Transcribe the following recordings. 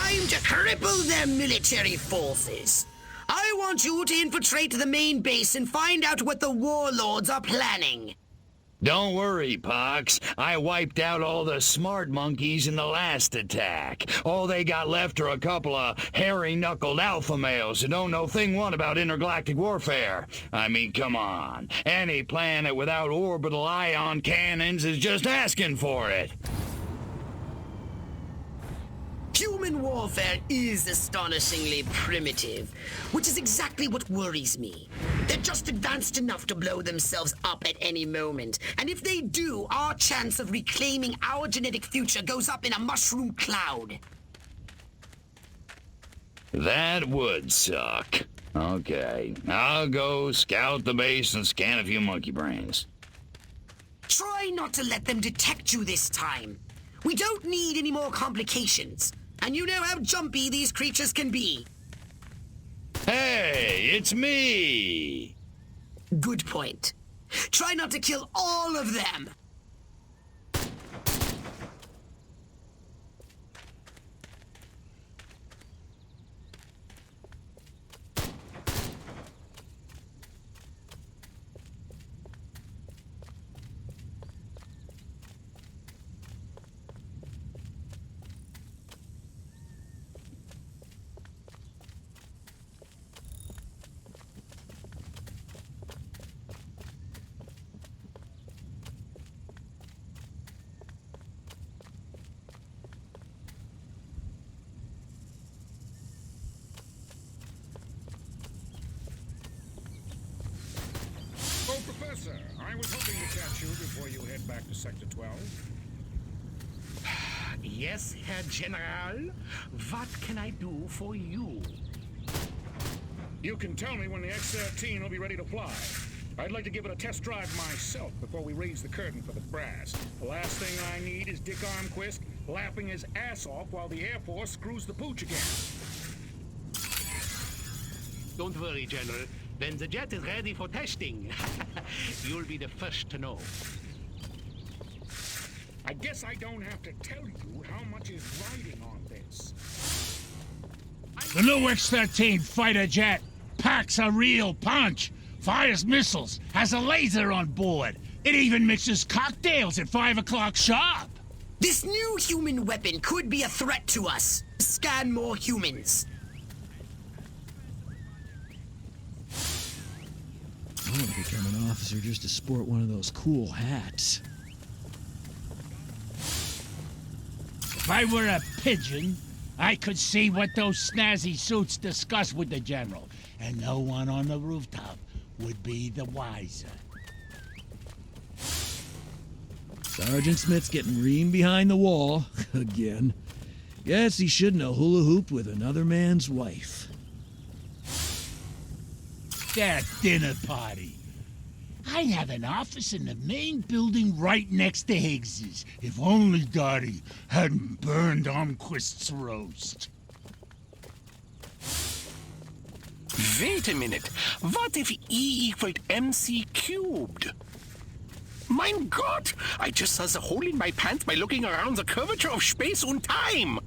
time to cripple their military forces. I want you to infiltrate the main base and find out what the warlords are planning. Don't worry, Pox. I wiped out all the smart monkeys in the last attack. All they got left are a couple of hairy-knuckled alpha males who don't know thing one about intergalactic warfare. I mean, come on. Any planet without orbital ion cannons is just asking for it. Human warfare is astonishingly primitive, which is exactly what worries me. They're just advanced enough to blow themselves up at any moment, and if they do, our chance of reclaiming our genetic future goes up in a mushroom cloud. That would suck. Okay, I'll go scout the base and scan a few monkey brains. Try not to let them detect you this time. We don't need any more complications. And you know how jumpy these creatures can be. Hey, it's me! Good point. Try not to kill all of them. Oh, Professor, I was hoping to catch you before you head back to Sector 12. Yes, Herr General. What can I do for you? You can tell me when the X-13 will be ready to fly. I'd like to give it a test drive myself before we raise the curtain for the brass. The last thing I need is Dick Armquist laughing his ass off while the Air Force screws the pooch again. Don't worry, General. When the jet is ready for testing, you'll be the first to know. I guess I don't have to tell you how much is riding on this. The new X-13 fighter jet packs a real punch, fires missiles, has a laser on board. It even mixes cocktails at 5 o'clock sharp. This new human weapon could be a threat to us. Scan more humans. I want to become an officer just to sport one of those cool hats. If I were a pigeon, I could see what those snazzy suits discuss with the general, and no one on the rooftop would be the wiser. Sergeant Smith's getting reamed behind the wall again. Guess he shouldn't have hula hooped with another man's wife. That dinner party. I'd have an office in the main building right next to Higgs's. If only Dottie hadn't burned Armquist's roast. Wait a minute. What if E equaled MC cubed? Mein Gott! I just saw the hole in my pants by looking around the curvature of space and time!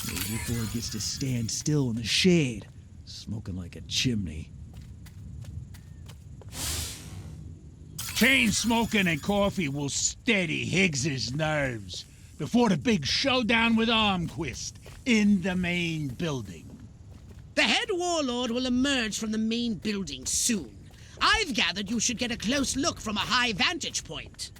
Major Ford gets to stand still in the shade, smoking like a chimney. Chain smoking and coffee will steady Higgs's nerves before the big showdown with Armquist in the main building. The head warlord will emerge from the main building soon. I've gathered you should get a close look from a high vantage point.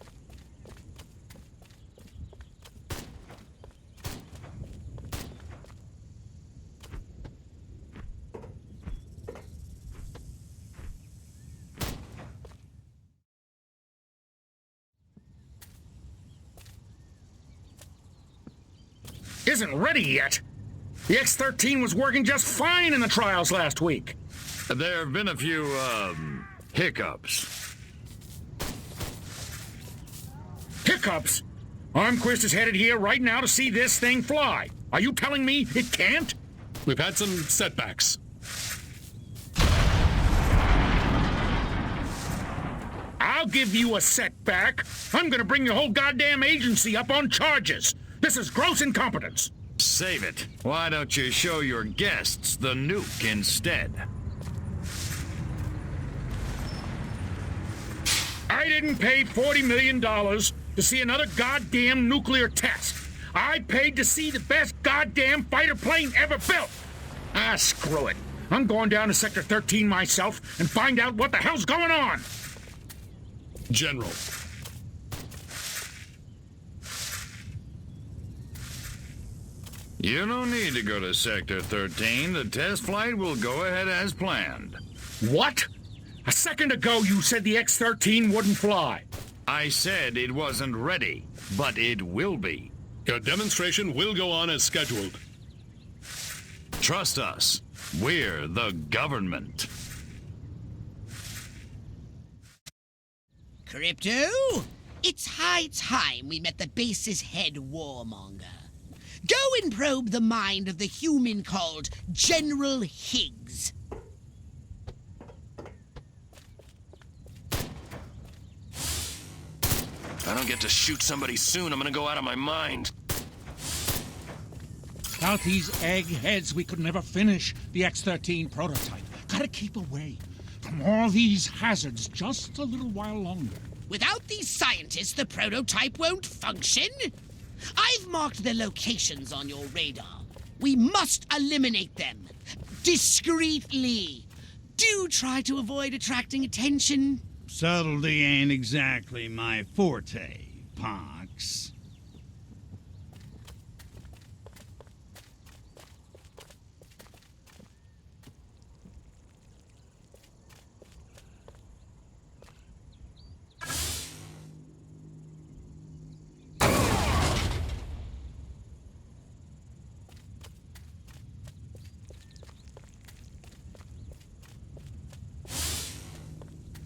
Isn't ready yet. The X-13 was working just fine in the trials last week. There have been a few, hiccups. Hiccups? Armquist is headed here right now to see this thing fly. Are you telling me it can't? We've had some setbacks. I'll give you a setback. I'm gonna bring your whole goddamn agency up on charges. This is gross incompetence. Save it. Why don't you show your guests the nuke instead? I didn't pay $40 million to see another goddamn nuclear test. I paid to see the best goddamn fighter plane ever built. Ah, screw it. I'm going down to Sector 13 myself and find out what the hell's going on. General. You don't need to go to Sector 13. The test flight will go ahead as planned. What? A second ago you said the X-13 wouldn't fly. I said it wasn't ready, but it will be. Your demonstration will go on as scheduled. Trust us. We're the government. Crypto, it's high time we met the base's head warmonger. Go and probe the mind of the human called General Higgs. If I don't get to shoot somebody soon, I'm gonna go out of my mind. Without these eggheads, we could never finish the X-13 prototype. Gotta keep away from all these hazards just a little while longer. Without these scientists, the prototype won't function. I've marked their locations on your radar. We must eliminate them. Discreetly. Do try to avoid attracting attention. Subtlety ain't exactly my forte, Pox.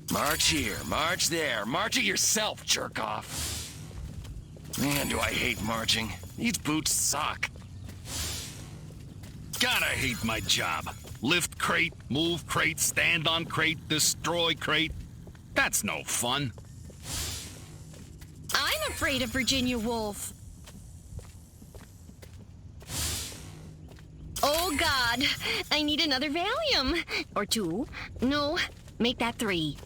March here, march there, march it yourself, jerk off. Man, do I hate marching. These boots suck. God, I hate my job. Lift crate, move crate, stand on crate, destroy crate. That's no fun. I'm afraid of Virginia Woolf. Oh, God. I need another Valium. Or 2. No, make that 3.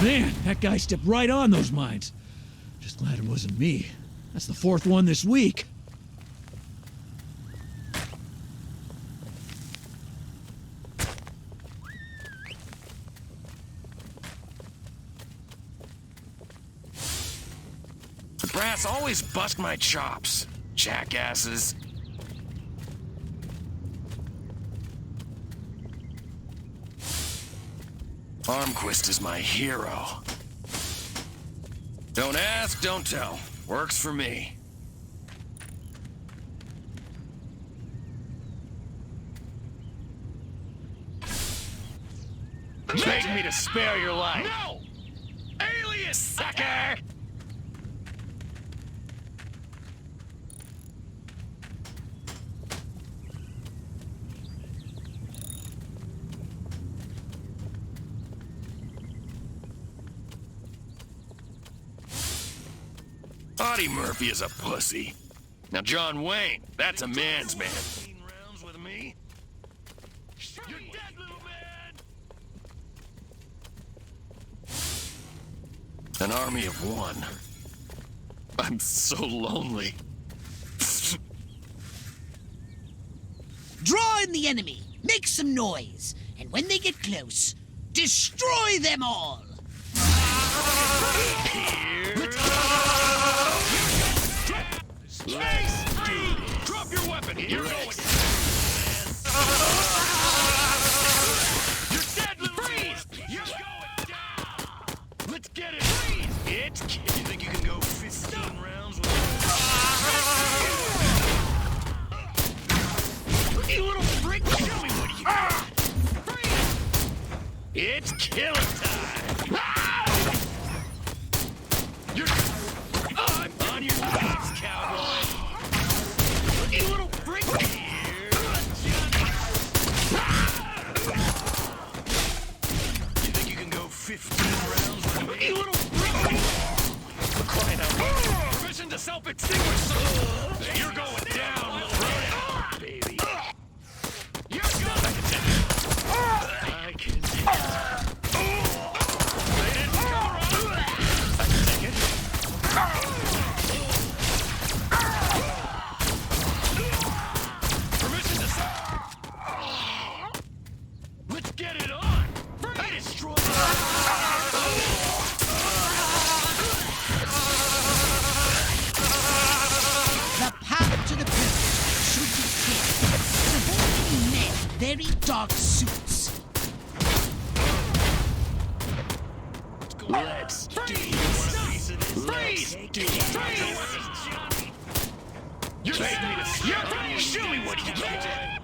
Man, that guy stepped right on those mines. Just glad it wasn't me. That's the 4th one this week. The brass always bust my chops. Jackasses. Armquist is my hero. Don't ask, don't tell. Works for me. Beg me to spare your life. No! Alias, sucker! Audie Murphy is a pussy. Now John Wayne, that's a man's man. 15 rounds with me? You're dead, little man! An army of one. I'm so lonely. Draw in the enemy, make some noise, and when they get close, destroy them all! Drop your weapon! You're going. You're dead, little freeze! You're going down! Let's get it! Freeze! You think you can go 15 rounds with 15 rounds. You little for crying out loud. Permission to self-extinguish, son. You're going down, little rodent. Baby. You're gone. I can take it. They didn't come around. I can take it. Permission to let's get it on. I destroy. The path to the pyramid should be clear. Avoid any men, very dark suits. Let's do this. Freeze! You're making me to show me what you can.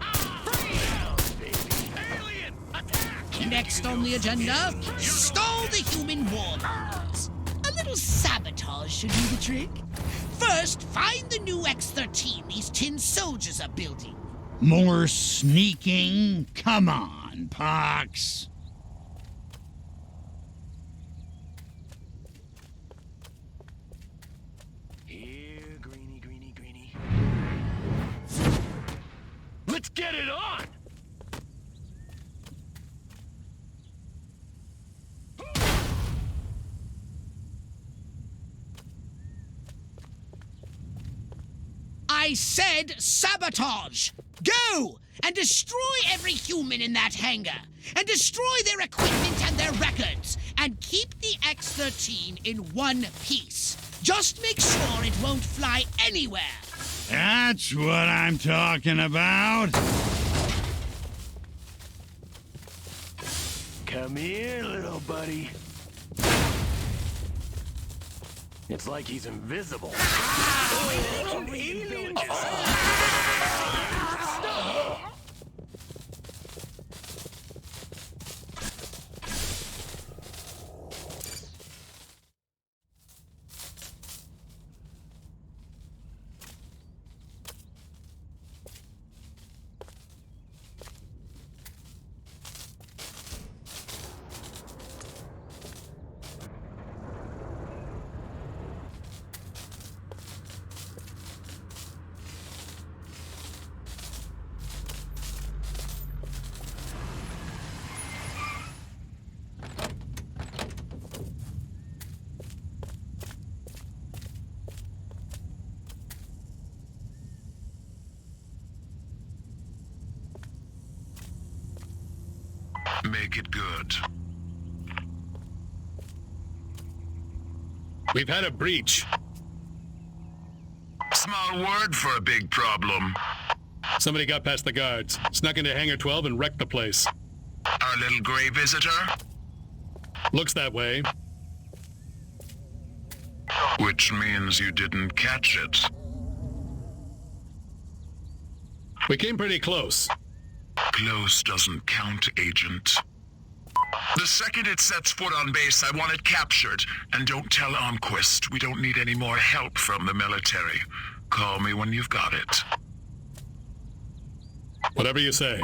Alien, attack! Next on the agenda, stall the human warbirds. A little sabotage should do the trick. First, find the new X-13 these tin soldiers are building. More sneaking? Come on, Pox. Here, greenie, greenie, greenie. Let's get it on! I said sabotage! Go! And destroy every human in that hangar! And destroy their equipment and their records! And keep the X-13 in one piece! Just make sure it won't fly anywhere! That's what I'm talking about. Come here, little buddy. It's like he's invisible. Make it good. We've had a breach. Small word for a big problem. Somebody got past the guards, snuck into Hangar 12 and wrecked the place. Our little gray visitor? Looks that way. Which means you didn't catch it. We came pretty close. Close doesn't count, Agent. The second it sets foot on base, I want it captured. And don't tell Armquist. We don't need any more help from the military. Call me when you've got it. Whatever you say.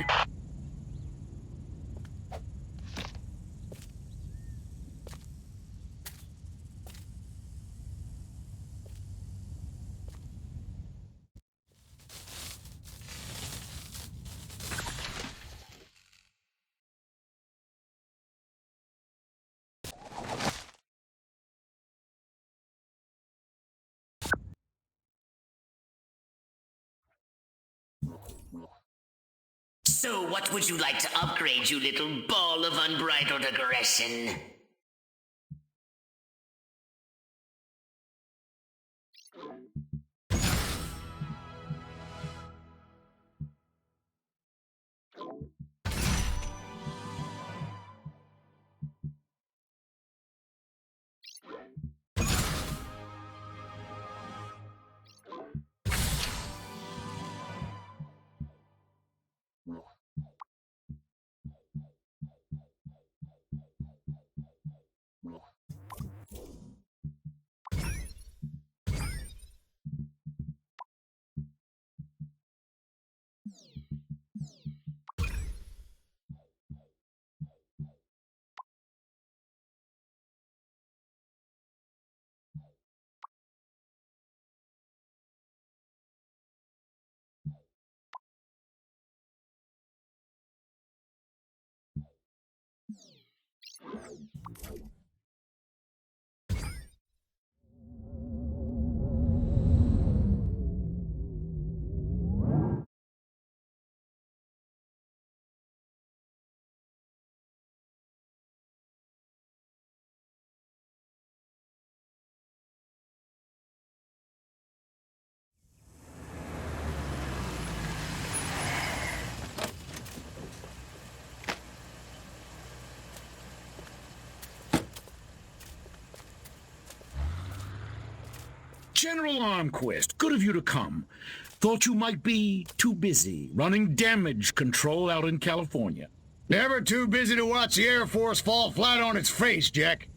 So what would you like to upgrade, you little ball of unbridled aggression? General Armquist, good of you to come. Thought you might be too busy running damage control out in California. Never too busy to watch the Air Force fall flat on its face, Jack.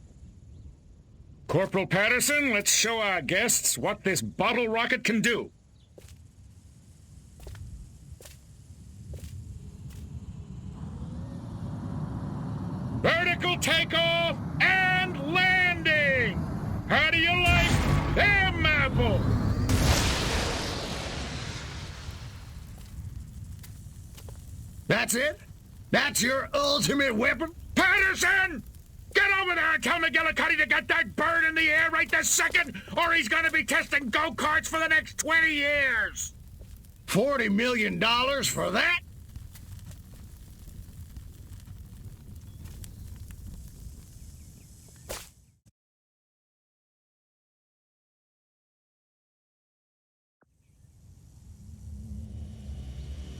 Corporal Patterson, let's show our guests what this bottle rocket can do. Vertical takeoff and landing! How do you like them apples? That's it? That's your ultimate weapon? Patterson! Get over there and tell McGillicuddy to get that bird in the air right this second, or he's gonna be testing go-karts for the next 20 years! $40 million for that?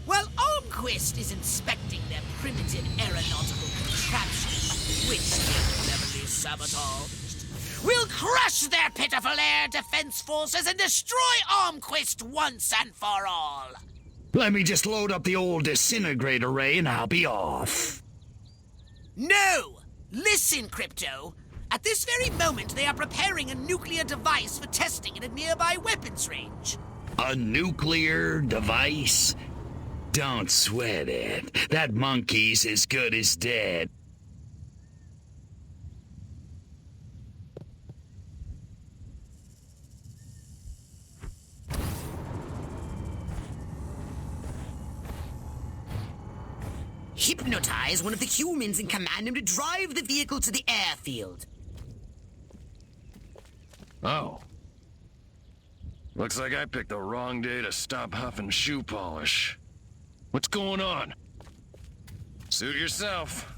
While Armquist is inspecting their primitive aeronautical contraptions, which they cleverly sabotaged, we'll crush their pitiful air defense forces and destroy Armquist once and for all. Let me just load up the old disintegrator ray and I'll be off. No! Listen, Crypto. At this very moment, they are preparing a nuclear device for testing at a nearby weapons range. A nuclear device? Don't sweat it. That monkey's as good as dead. Hypnotize one of the humans and command him to drive the vehicle to the airfield. Oh. Looks like I picked the wrong day to stop huffing shoe polish. What's going on? Suit yourself.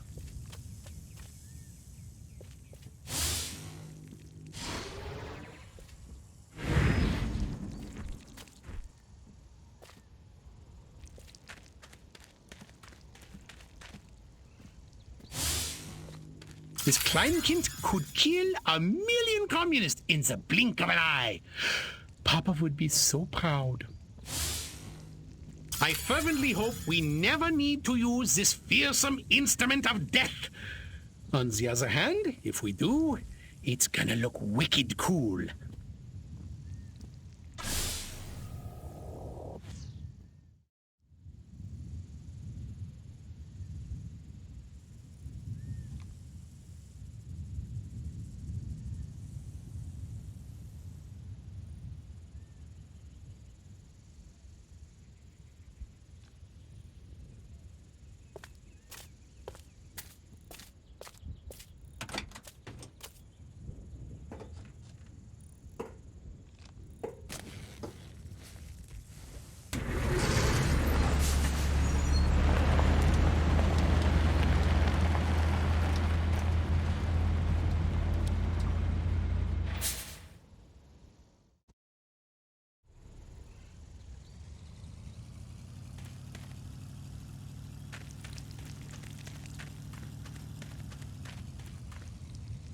This Kleinkind could kill 1,000,000 communists in the blink of an eye. Papa would be so proud. I fervently hope we never need to use this fearsome instrument of death. On the other hand, if we do, it's gonna look wicked cool.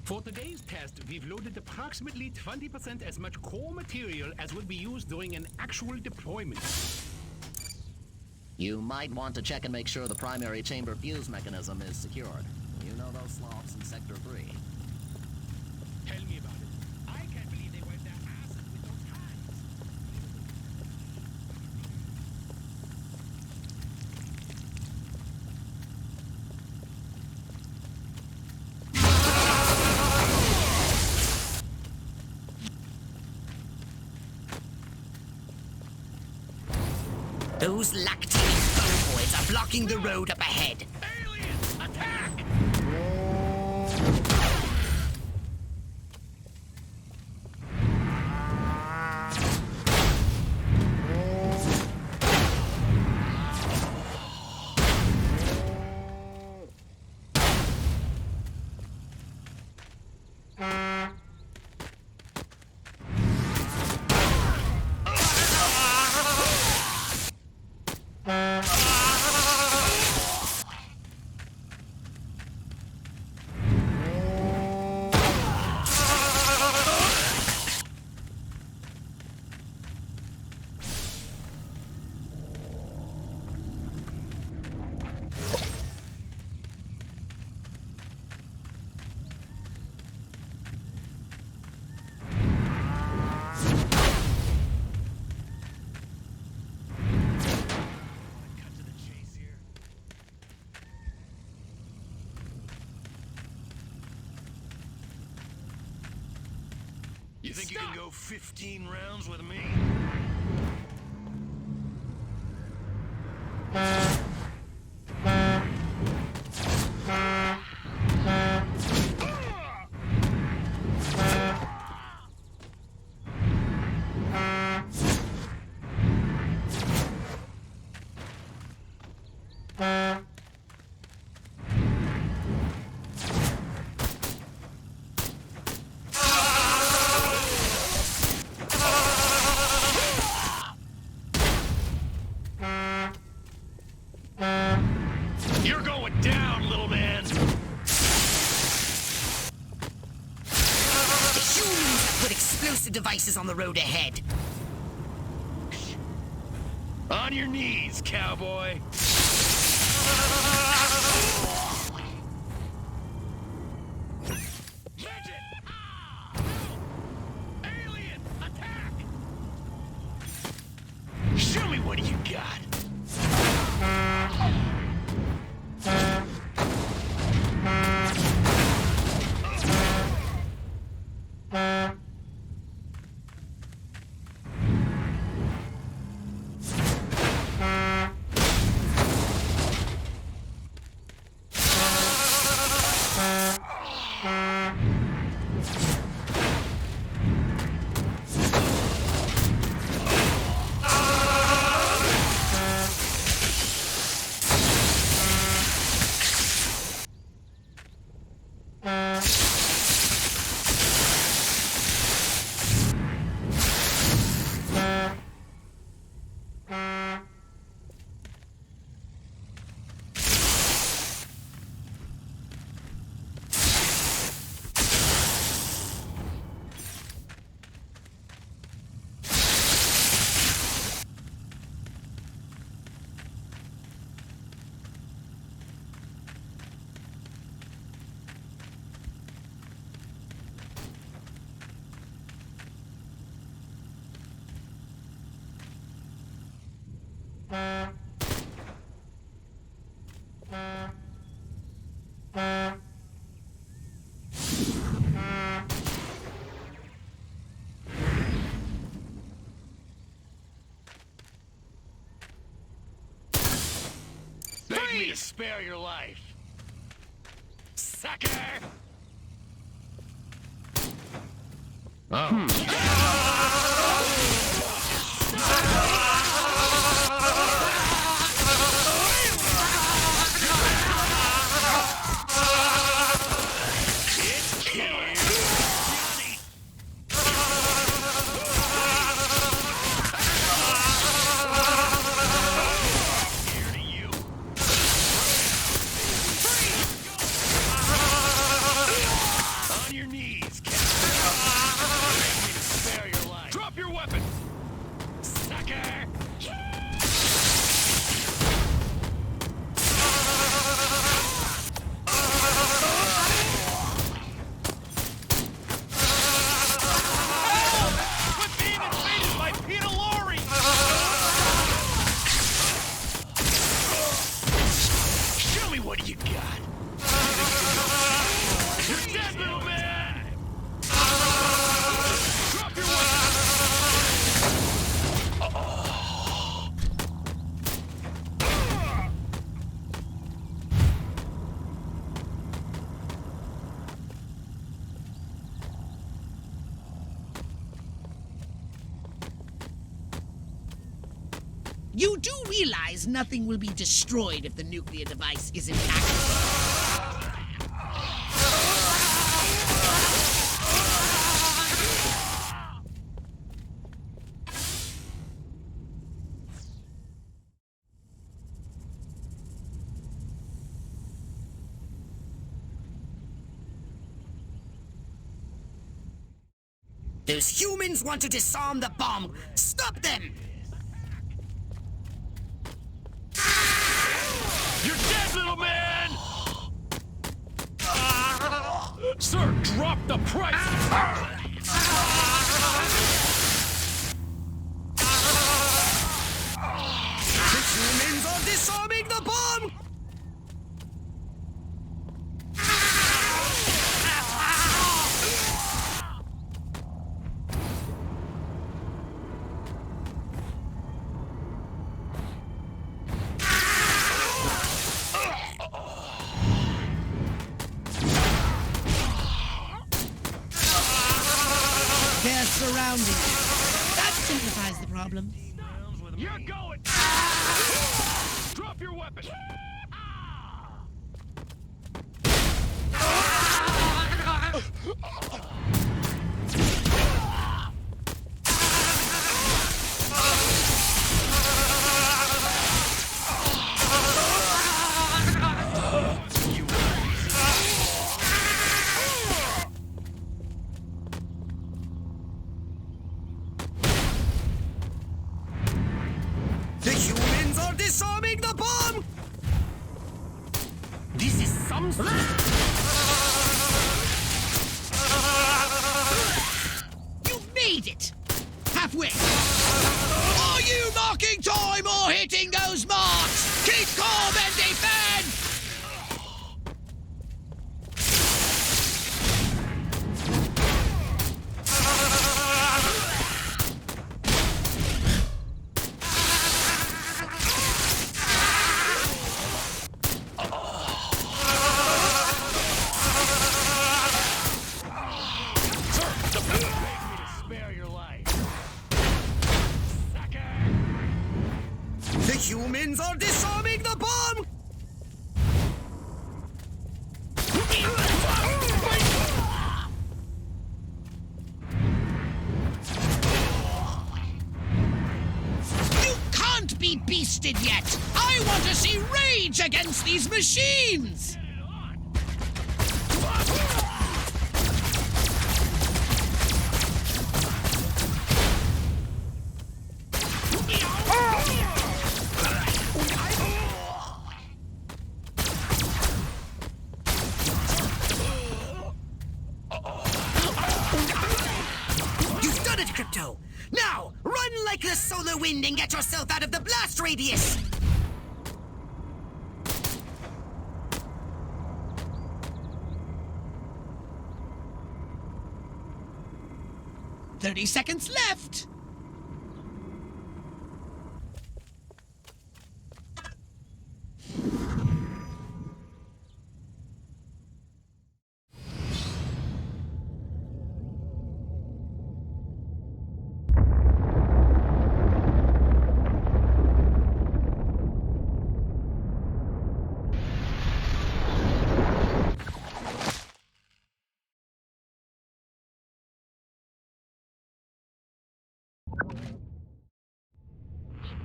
For today's test, we've loaded approximately 20% as much core material as would be used during an actual deployment. You might want to check and make sure the primary chamber fuse mechanism is secured. You know those sloths in Sector 3. Tell me about it. I can't believe they wiped their asses with those hands. Those lactating phoboids are blocking the road up ahead. Aliens, attack! You think you can go 15 rounds with me? You're going down, little man. The humans have put explosive devices on the road ahead. On your knees, cowboy. Midget! Alien! Attack! Show me what you got. Beg me to spare your life. Sucker! On your knees, spare your life. Drop your weapon! Sucker! Quit being invaded by Peter Lorre! Show me what you got! You're dead, little man! Drop your weapon! You do realize nothing will be destroyed if the nuclear device isn't activated. Those humans want to disarm the bomb. Stop them! You're dead, little man! Sir, drop the price! The humans are disarming the bomb! They're surrounding you. That simplifies the problem. You're going! Drop your weapon! The humans are disarming the bomb! This is some... You made it! Halfway! Are you marking time or hitting those marks? Keep calm and defend! Spare your life. The humans are disarming the bomb! You can't be beasted yet! I want to see rage against these machines! You've done it, Crypto! Now, run like the solar wind and get yourself out of the blast radius! "30 seconds left!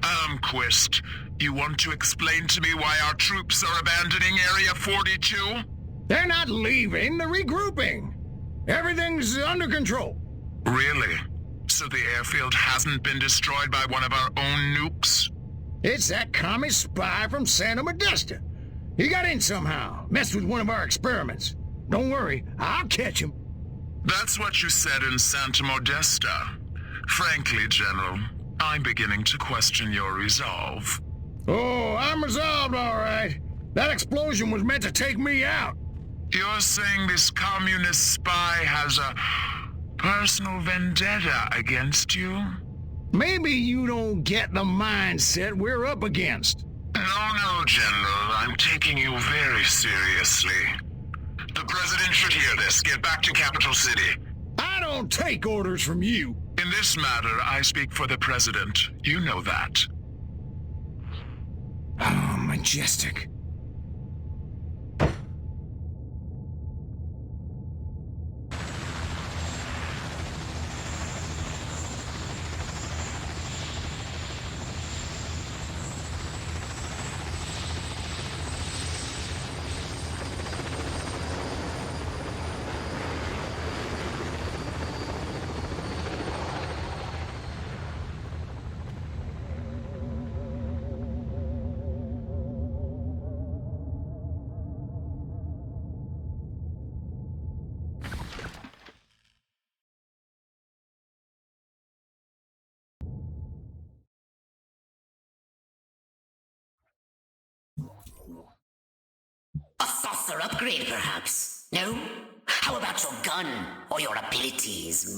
Armquist, you want to explain to me why our troops are abandoning Area 42? They're not leaving, they're regrouping. Everything's under control. Really? So the airfield hasn't been destroyed by one of our own nukes? It's that commie spy from Santa Modesta. He got in somehow, messed with one of our experiments. Don't worry, I'll catch him. That's what you said in Santa Modesta. Frankly, General, I'm beginning to question your resolve. Oh, I'm resolved, all right. That explosion was meant to take me out. You're saying this communist spy has a personal vendetta against you? Maybe you don't get the mindset we're up against. No, General. I'm taking you very seriously. The President should hear this. Get back to Capital City. I don't take orders from you. In this matter, I speak for the President. You know that. Oh, Majestic. Author upgrade, perhaps? No? How about your gun or your abilities?